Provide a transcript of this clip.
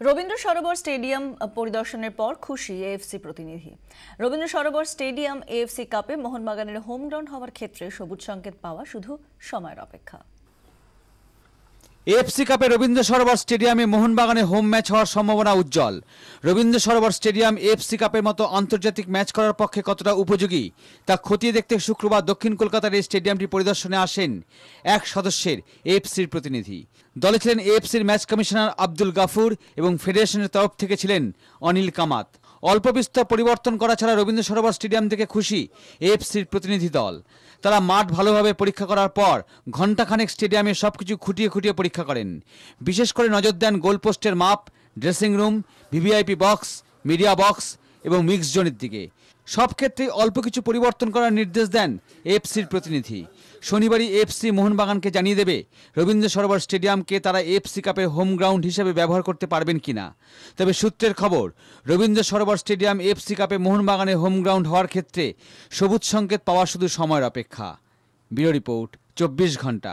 Rabindra Sarobar stadium পরিদর্শনের পর খুশি এএফসি প্রতিনিধি। রবীন্দ্র সরোবর স্টেডিয়াম এএফসি কাপে মোহনবাগানের হোম গ্রাউন্ড হওয়ার ক্ষেত্রে সবুজ সংকেত পাওয়া শুধু সময়ের অপেক্ষা। এএফসি কাপে রবীন্দ্র সরোবর স্টেডিয়ামে মোহনবাগানে হোম ম্যাচ হওয়ার সম্ভাবনা উজ্জ্বল। রবীন্দ্র সরোবর স্টেডিয়াম এএফসি কাপের মতো আন্তর্জাতিক ম্যাচ করার পক্ষে কতটা উপযোগী তা খতিয়ে দেখতে শুক্রবার দক্ষিণ কলকাতার এই স্টেডিয়ামটি পরিদর্শনে আসেন এক সদস্যের এএফসির প্রতিনিধি। দলে ছিলেন এএফসির ম্যাচ কমিশনার আব্দুল গাফুর এবং ফেডারেশনের তরফ থেকে ছিলেন অনিল কামাত। অল্প বিস্তর পরিবর্তন করা ছাড়া রবীন্দ্র সরোবর স্টেডিয়াম থেকে খুশি এএফসির প্রতিনিধি দল। তারা মাঠ ভালোভাবে পরীক্ষা করার পর ঘণ্টাখানেক স্টেডিয়ামে সবকিছু খুঁটিয়ে খুঁটিয়ে পরীক্ষা করেন। বিশেষ করে নজর দেন গোলপোস্টের মাপ, dressing room, VVIP box, media box এবং মিক্স জোনের দিকে। সব ক্ষেত্রেই অল্প কিছু পরিবর্তন করার নির্দেশ দেন এএফসির প্রতিনিধি। শনিবারই এএফসি মোহনবাগানকে জানিয়ে দেবে রবীন্দ্র সরোবর স্টেডিয়ামকে তারা এএফসি কাপের হোম গ্রাউন্ড হিসেবে ব্যবহার করতে পারবেন কিনা। তবে সূত্রের খবর, রবীন্দ্র সরোবর স্টেডিয়াম এএফসি কাপে মোহনবাগানের হোম গ্রাউন্ড হওয়ার ক্ষেত্রে সবুজ সংকেত পাওয়া শুধু সময়ের অপেক্ষা। ব্যুরো রিপোর্ট, 24 ঘন্টা।